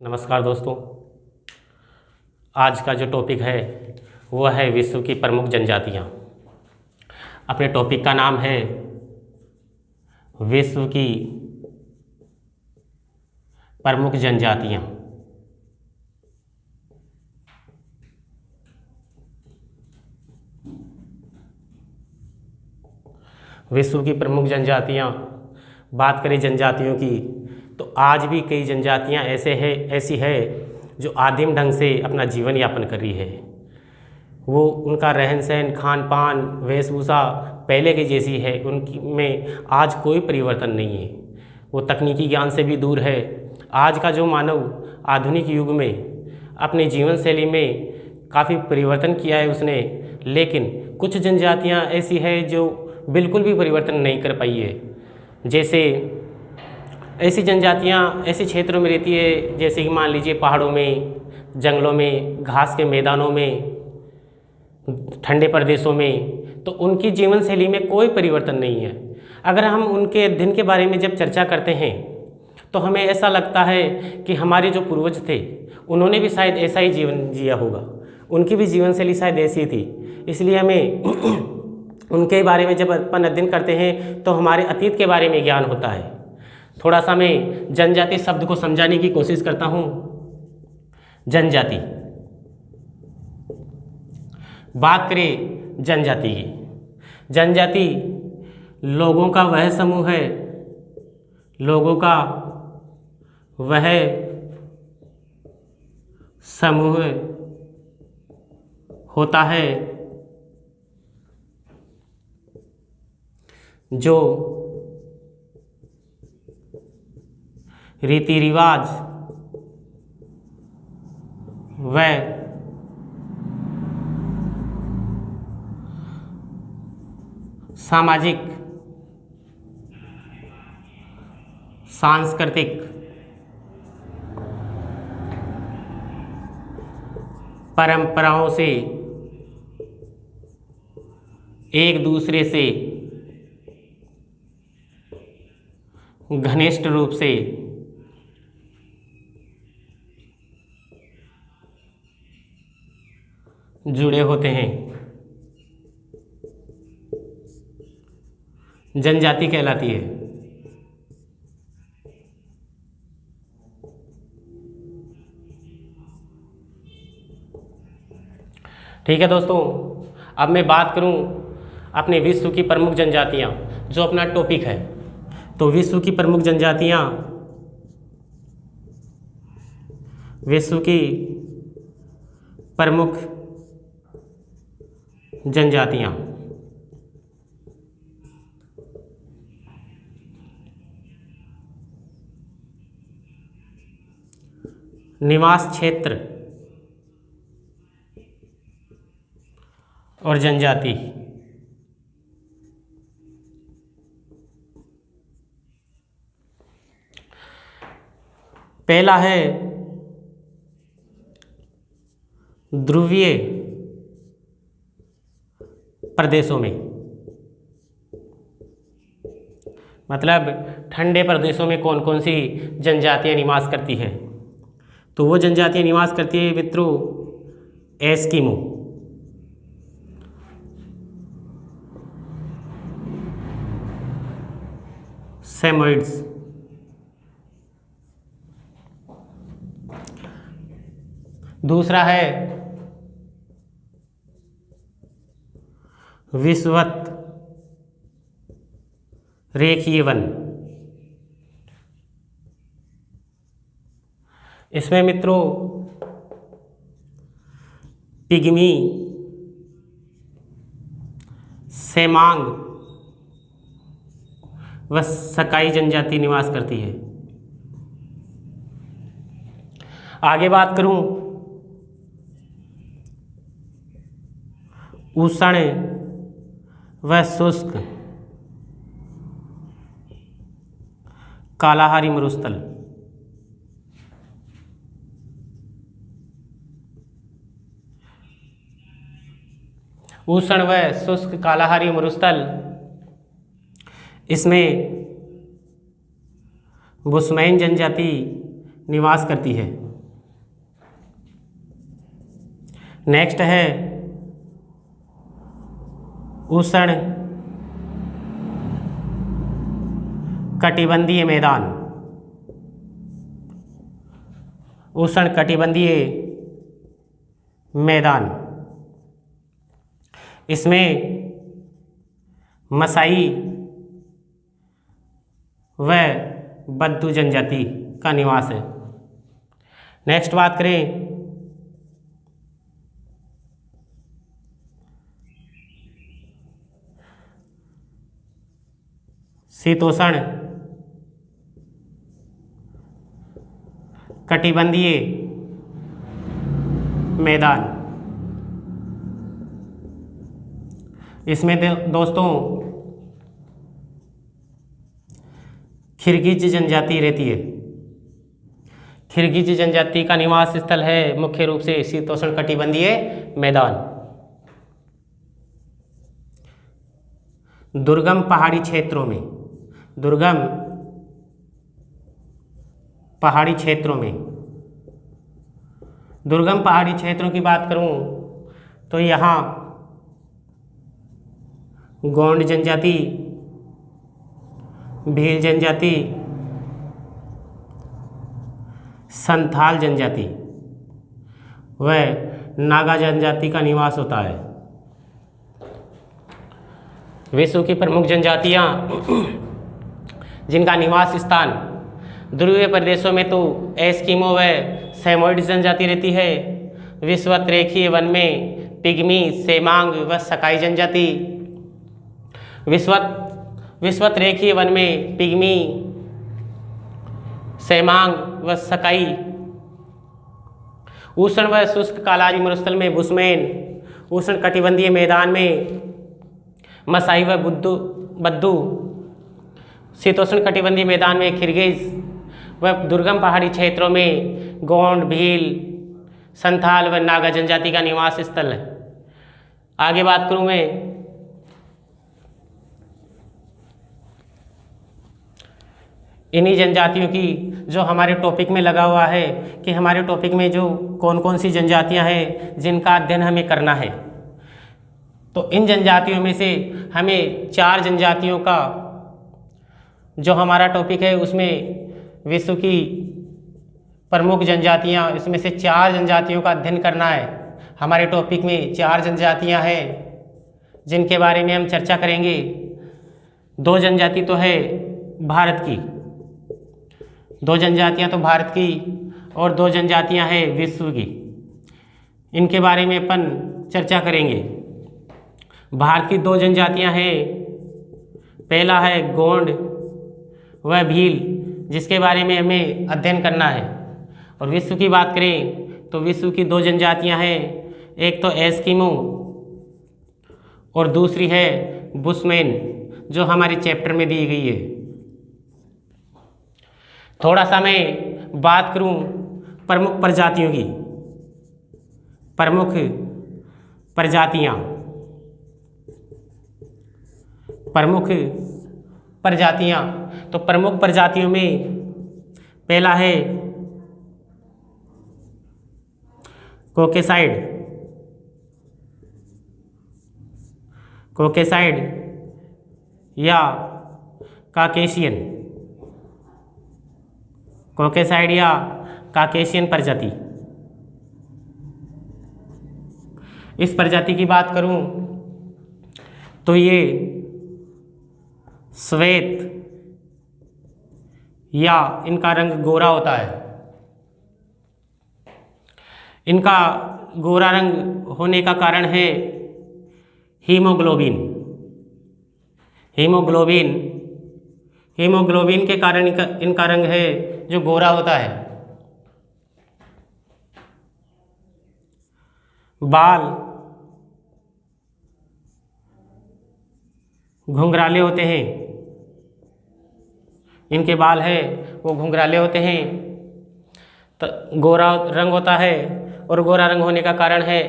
नमस्कार दोस्तों। आज का जो टॉपिक है वह है विश्व की प्रमुख जनजातियाँ। अपने टॉपिक का नाम है विश्व की प्रमुख जनजातियाँ। विश्व की प्रमुख जनजातियाँ, बात करें जनजातियों की तो आज भी कई जनजातियाँ ऐसी है जो आदिम ढंग से अपना जीवन यापन कर रही है। वो उनका रहन सहन, खान पान, वेशभूषा पहले की जैसी है, उनकी में आज कोई परिवर्तन नहीं है। वो तकनीकी ज्ञान से भी दूर है। आज का जो मानव आधुनिक युग में अपनी जीवन शैली में काफ़ी परिवर्तन किया है उसने, लेकिन कुछ जनजातियाँ ऐसी है जो बिल्कुल भी परिवर्तन नहीं कर पाई है। जैसे ऐसी जनजातियाँ ऐसे क्षेत्रों में रहती है जैसे कि मान लीजिए पहाड़ों में, जंगलों में, घास के मैदानों में, ठंडे प्रदेशों में, तो उनकी जीवन शैली में कोई परिवर्तन नहीं है। अगर हम उनके दिन के बारे में जब चर्चा करते हैं तो हमें ऐसा लगता है कि हमारे जो पूर्वज थे उन्होंने भी शायद ऐसा ही जीवन जिया होगा, उनकी भी जीवन शैली शायद ऐसी थी। इसलिए हमें उनके बारे में जब अपन अध्ययन करते हैं तो हमारे अतीत के बारे में ज्ञान होता है। थोड़ा सा मैं जनजाति शब्द को समझाने की कोशिश करता हूँ। जनजाति, बात करें जनजाति की, जनजाति लोगों का वह समूह है, लोगों का वह समूह होता है जो रीति रिवाज व सामाजिक, सांस्कृतिक, परंपराओं से एक दूसरे से घनिष्ठ रूप से जुड़े होते हैं, जनजाति कहलाती है। ठीक है दोस्तों, अब मैं बात करूं अपने विश्व की प्रमुख जनजातियां, जो अपना टॉपिक है। तो विश्व की प्रमुख जनजातियां, विश्व की प्रमुख जनजातियां, निवास क्षेत्र और जनजाति। पहला है ध्रुवीय प्रदेशों में, मतलब ठंडे प्रदेशों में कौन कौन सी जनजातियां निवास करती है। तो वो जनजातियां निवास करती है मित्रों, एस्किमो, सेमोइड्स, दूसरा है विषुवत रेखीय वन। इसमें मित्रों पिग्मी, सेमांग व सकाई जनजाति निवास करती है। आगे बात करूं उष्ण व शुष्क कालाहारी मरुस्थल। उष्ण व शुष्क कालाहारी मरुस्थल, इसमें बुशमैन जनजाति निवास करती है। नेक्स्ट है उष्ण कटिबंधीय मैदान। उष्ण कटिबंधीय मैदान, इसमें मसाई व बद्दू जनजाति का निवास है। नेक्स्ट बात करें शीतोष्ण कटिबंधीय मैदान, इसमें दोस्तों किर्गिज जनजाति रहती है। किर्गिज जनजाति का निवास स्थल है मुख्य रूप से शीतोष्ण कटिबंधीय मैदान। दुर्गम पहाड़ी क्षेत्रों में, दुर्गम पहाड़ी क्षेत्रों में, दुर्गम पहाड़ी क्षेत्रों की बात करूं तो यहाँ गोंड जनजाति, भील जनजाति, संथाल जनजाति व नागा जनजाति का निवास होता है। विश्व की प्रमुख जनजातियाँ जिनका निवास स्थान ध्रुवीय प्रदेशों में तो एस्किमो व सैमोइड जनजाति रहती है। विषुवत रेखीय वन में पिग्मी, सेमांग व सकाई जनजाति। विषुवत रेखीय वन में पिग्मी, सेमांग व सकाई। उष्ण व शुष्क कालाजी मरुस्थल में बुशमैन। उष्ण कटिबंधीय मैदान में मसाई व बद्दू। शीतोष्ण कटिबंधीय मैदान में किर्गिज व दुर्गम पहाड़ी क्षेत्रों में गोंड, भील, संथाल व नागा जनजाति का निवास स्थल है। आगे बात करूं मैं इन्हीं जनजातियों की जो हमारे टॉपिक में लगा हुआ है कि हमारे टॉपिक में जो कौन कौन सी जनजातियां हैं जिनका अध्ययन हमें करना है। तो इन जनजातियों में से हमें 4 जनजातियों का जो हमारा टॉपिक है उसमें विश्व की प्रमुख जनजातियां, इसमें से 4 जनजातियों का अध्ययन करना है। हमारे टॉपिक में 4 जनजातियां हैं जिनके बारे में हम चर्चा करेंगे। 2 जनजाति तो है भारत की, 2 जनजातियां तो भारत की और 2 जनजातियां हैं विश्व की। इनके बारे में अपन चर्चा करेंगे। भारत की 2 जनजातियां हैं, पहला है गोंड व भील, जिसके बारे में हमें अध्ययन करना है। और विश्व की बात करें तो विश्व की 2 जनजातियां हैं, एक तो एस्किमो और दूसरी है बुशमैन, जो हमारे चैप्टर में दी गई है। थोड़ा सा मैं बात करूं प्रमुख प्रजातियों की। प्रमुख प्रजातियां, प्रमुख प्रजातियां, तो प्रमुख प्रजातियों में पहला है कोकेसाइड। कोकेसाइड या काकेशियन, कोकेसाइड या काकेशियन प्रजाति। इस प्रजाति की बात करूं तो ये श्वेत या इनका रंग गोरा होता है। इनका गोरा रंग होने का कारण है हीमोग्लोबिन। हीमोग्लोबिन, हीमोग्लोबिन के कारण इनका रंग है जो गोरा होता है। बाल घुंघराले होते हैं, इनके बाल है वो घुंघराले होते हैं। तो गोरा रंग होता है और गोरा रंग होने का कारण है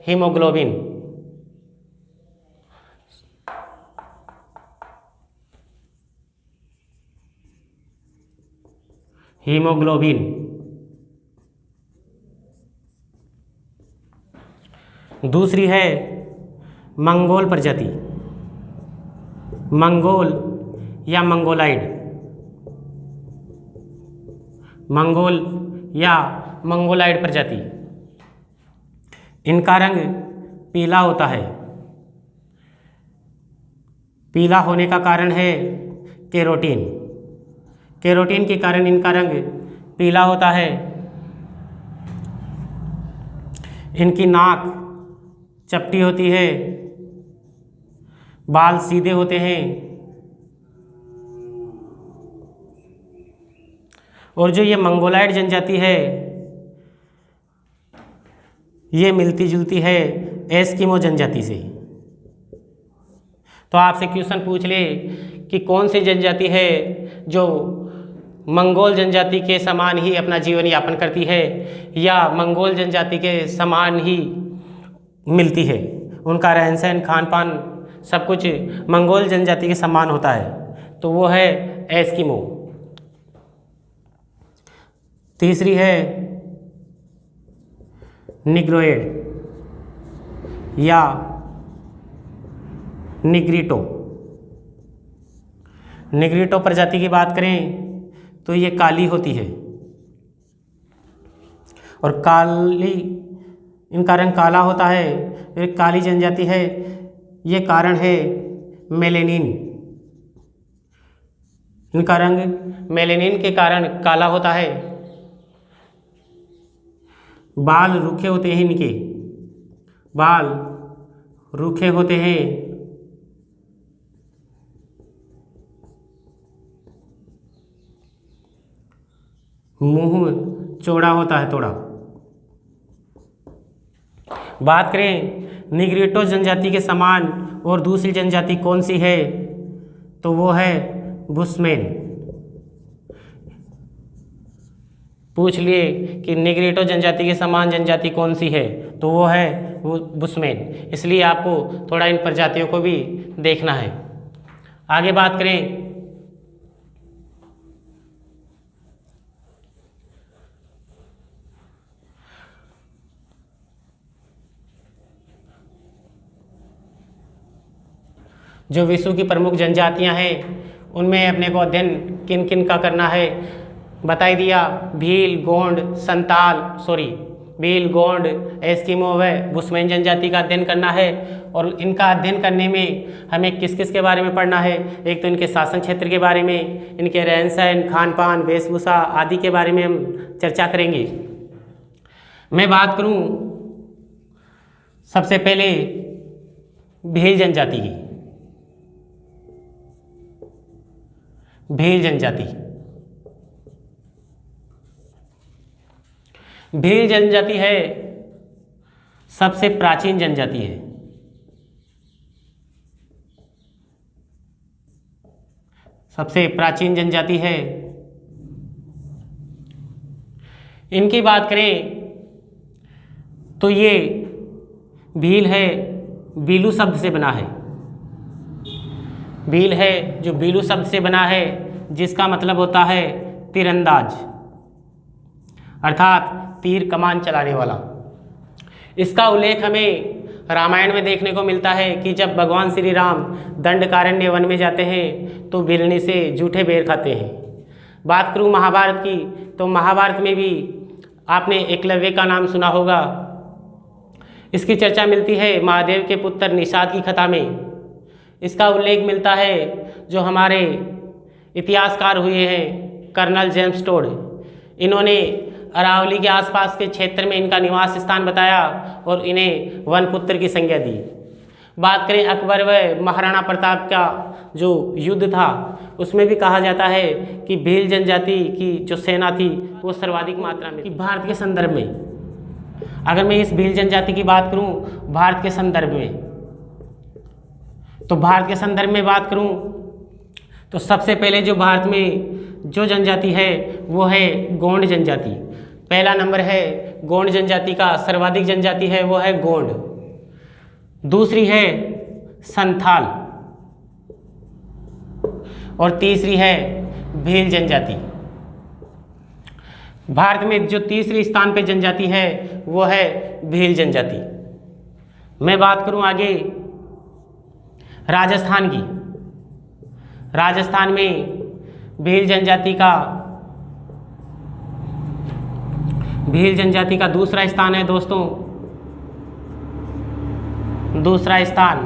हीमोग्लोबिन। हीमोग्लोबिन। दूसरी है मंगोल प्रजाति, मंगोल या मंगोलाइड, मंगोल या मंगोलाइड प्रजाति। इनका रंग पीला होता है। पीला होने का कारण है केरोटीन, केरोटीन के कारण इनका रंग पीला होता है। इनकी नाक चपटी होती है, बाल सीधे होते हैं और जो ये मंगोलाइड जनजाति है ये मिलती जुलती है एस्किमो जनजाति से। तो आपसे क्वेश्चन पूछ ले कि कौन सी जनजाति है जो मंगोल जनजाति के समान ही अपना जीवन यापन करती है या मंगोल जनजाति के समान ही मिलती है, उनका रहन सहन खान पान सब कुछ मंगोल जनजाति के समान होता है, तो वो है एस्किमो। तीसरी है निग्रोइड या निग्रिटो। निग्रिटो प्रजाति की बात करें तो ये काली होती है और काली, इनका रंग काला होता है। एक काली जनजाति है, ये कारण है मेलेनिन। इनका रंग मेलेनिन के कारण काला होता है। बाल रूखे होते हैं, इनके बाल रूखे होते हैं। मुंह चौड़ा होता है थोड़ा। बात करें निग्रिटो जनजाति के समान और दूसरी जनजाति कौन सी है, तो वो है बुशमैन। पूछ लिए कि निग्रिटो जनजाति के समान जनजाति कौन सी है, तो वो है वो बुशमैन। इसलिए आपको थोड़ा इन प्रजातियों को भी देखना है। आगे बात करें जो विश्व की प्रमुख जनजातियां हैं उनमें अपने को अध्ययन किन किन का करना है बता दिया। भील, गोंड, संताल, भील, गोंड, एस्किमो व बुशमैन जनजाति का अध्ययन करना है। और इनका अध्ययन करने में हमें किस किस के बारे में पढ़ना है, एक तो इनके शासन क्षेत्र के बारे में, इनके रहन सहन, खान पान, वेशभूषा आदि के बारे में हम चर्चा करेंगे। मैं बात करूं सबसे पहले भील जनजाति की। भील जनजाति, भील जनजाति है सबसे प्राचीन जनजाति है। सबसे प्राचीन जनजाति है। इनकी बात करें तो ये भील है, बीलू शब्द से बना है। भील है जो बीलू शब्द से बना है, जिसका मतलब होता है तीरंदाज, अर्थात तीर कमान चलाने वाला। इसका उल्लेख हमें रामायण में देखने को मिलता है कि जब भगवान श्री राम दंडकारण्य वन में जाते हैं तो बिलनी से जूठे बेर खाते हैं। बात करूं महाभारत की, तो महाभारत में भी आपने एकलव्य का नाम सुना होगा। इसकी चर्चा मिलती है महादेव के पुत्र निषाद की कथा में। इसका उल्लेख मिलता है जो हमारे इतिहासकार हुए हैं कर्नल जेम्स टोड, इन्होंने अरावली के आसपास के क्षेत्र में इनका निवास स्थान बताया और इन्हें वनपुत्र की संज्ञा दी। बात करें अकबर व महाराणा प्रताप का जो युद्ध था, उसमें भी कहा जाता है कि भील जनजाति की जो सेना थी वो सर्वाधिक मात्रा में। कि भारत के संदर्भ में, अगर मैं इस भील जनजाति की बात करूं भारत के संदर्भ में, तो भारत के संदर्भ में बात करूं तो सबसे पहले जो भारत में जो जनजाति है वो है गोंड जनजाति। पहला नंबर है गोंड जनजाति का, सर्वाधिक जनजाति है वो है गोंड। दूसरी है संथाल और तीसरी है भील जनजाति। भारत में जो तीसरी स्थान पे जनजाति है वो है भील जनजाति। मैं बात करूं आगे राजस्थान की। राजस्थान में भील जनजाति का दूसरा स्थान है दोस्तों। दूसरा स्थान,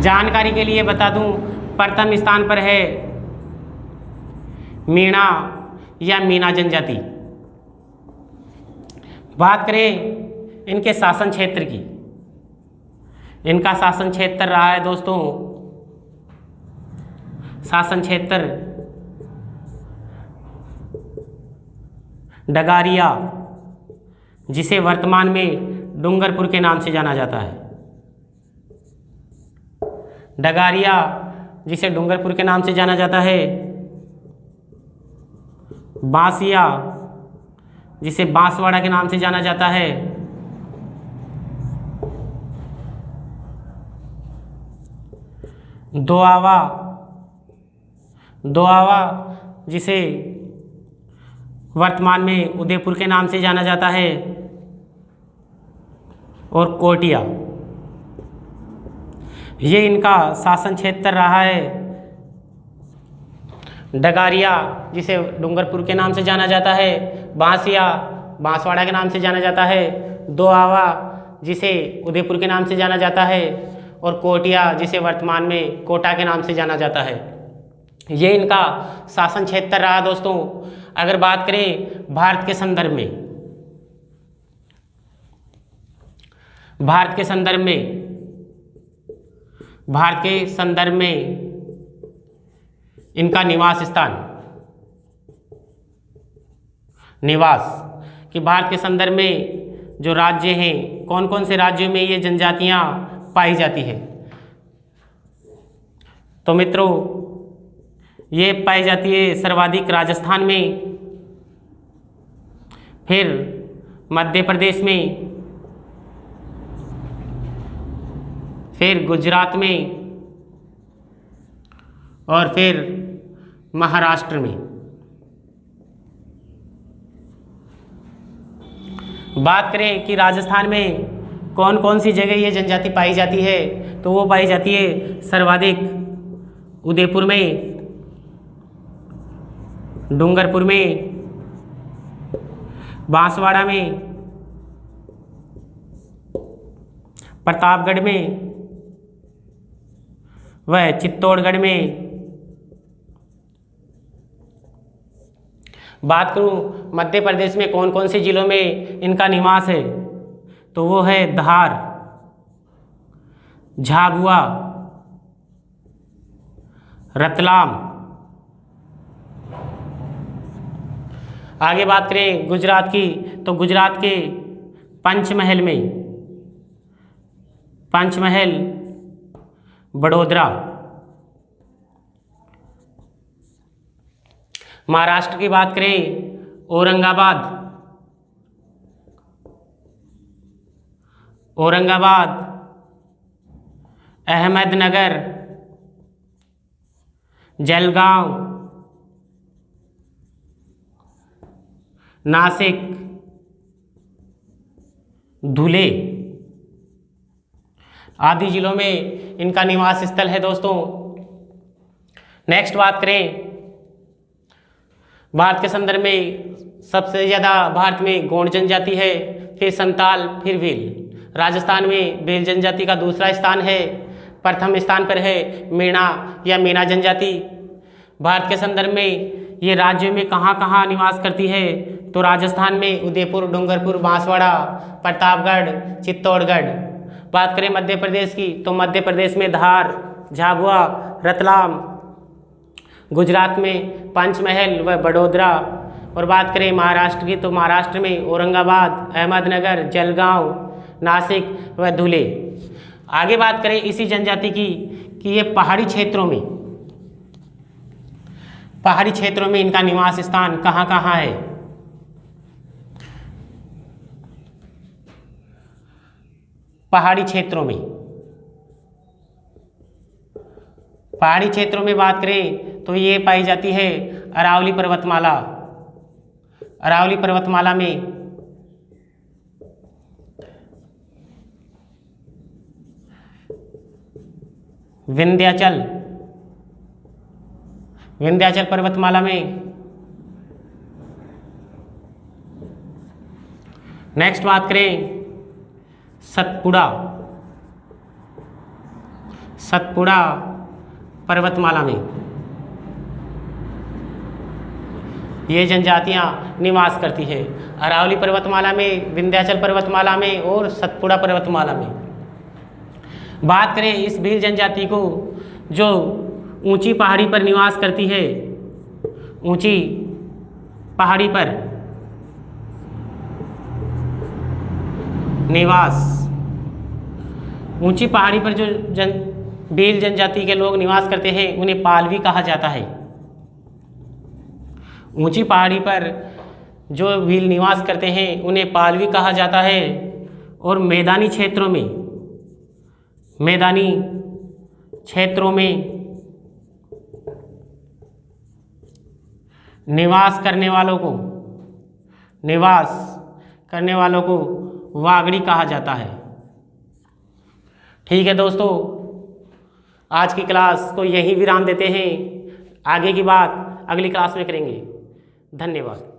जानकारी के लिए बता दूं, प्रथम स्थान पर है मीणा या मीना जनजाति। बात करें इनके शासन क्षेत्र की, इनका शासन क्षेत्र रहा है दोस्तों, शासन क्षेत्र डगारिया, जिसे वर्तमान में डूंगरपुर के नाम से जाना जाता है। डगारिया जिसे डूंगरपुर के नाम से जाना जाता है। बांसिया जिसे बांसवाड़ा के नाम से जाना जाता है। दोआवा जिसे वर्तमान में उदयपुर के नाम से जाना जाता है। और कोटिया, ये इनका शासन क्षेत्र रहा है। डगारिया जिसे डूंगरपुर के नाम से जाना जाता है। बांसिया बांसवाड़ा के नाम से जाना जाता है। दोआवा जिसे उदयपुर के नाम से जाना जाता है। और कोटिया जिसे वर्तमान में कोटा के नाम से जाना जाता है। ये इनका शासन क्षेत्र रहा दोस्तों। अगर बात करें भारत के संदर्भ में, भारत के संदर्भ में इनका निवास स्थान, कि भारत के संदर्भ में जो राज्य हैं, कौन कौन से राज्यों में ये जनजातियां पाई जाती है। तो मित्रों, ये पाई जाती है सर्वाधिक राजस्थान में, फिर मध्य प्रदेश में, फिर गुजरात में और फिर महाराष्ट्र में। बात करें कि राजस्थान में कौन कौन सी जगह ये जनजाति पाई जाती है, तो वो पाई जाती है सर्वाधिक उदयपुर में, डूंगरपुर में, बांसवाड़ा में, प्रतापगढ़ में व चित्तौड़गढ़ में। बात करूं मध्य प्रदेश में कौन कौन से जिलों में इनका निवास है, तो वो है धार, झाबुआ, रतलाम। आगे बात करें गुजरात की, तो गुजरात के पंचमहल में, पंचमहल, बड़ोदरा। महाराष्ट्र की बात करें औरंगाबाद, अहमदनगर, जलगांव, नासिक, धुले आदि जिलों में इनका निवास स्थल है दोस्तों। नेक्स्ट बात करें भारत के संदर्भ में, सबसे ज़्यादा भारत में गोंड जनजाति है, फिर संताल, फिर भील। राजस्थान में भील जनजाति का दूसरा स्थान है। प्रथम स्थान पर है मीणा या मीना जनजाति। भारत के संदर्भ में ये राज्यों में कहाँ कहाँ निवास करती है, तो राजस्थान में उदयपुर, डूंगरपुर, बांसवाड़ा, प्रतापगढ़, चित्तौड़गढ़। बात करें मध्य प्रदेश की, तो मध्य प्रदेश में धार, झाबुआ, रतलाम। गुजरात में पंचमहल व बड़ोदरा। और बात करें महाराष्ट्र की, तो महाराष्ट्र में औरंगाबाद, अहमदनगर, जलगांव, नासिक व धुले। आगे बात करें इसी जनजाति की कि ये पहाड़ी क्षेत्रों में इनका निवास स्थान कहाँ कहाँ है। पहाड़ी क्षेत्रों में बात करें तो ये पाई जाती है अरावली पर्वतमाला में, विंध्याचल, विंध्याचल पर्वतमाला में। नेक्स्ट बात करें सतपुड़ा, सतपुड़ा पर्वतमाला में ये जनजातियां निवास करती है। अरावली पर्वतमाला में, विंध्याचल पर्वतमाला में और सतपुड़ा पर्वतमाला में। बात करें इस भील जनजाति को जो ऊंची पहाड़ी पर निवास करती है, ऊंची पहाड़ी पर निवास, ऊंची पहाड़ी पर जो भील जनजाति के लोग निवास करते हैं उन्हें पालवी कहा जाता है। ऊंची पहाड़ी पर जो भील निवास करते हैं उन्हें पालवी कहा जाता है। और मैदानी क्षेत्रों में, मैदानी क्षेत्रों में निवास करने वालों को वागड़ी कहा जाता है। ठीक है दोस्तों, आज की क्लास को यहीं विराम देते हैं। आगे की बात अगली क्लास में करेंगे। धन्यवाद।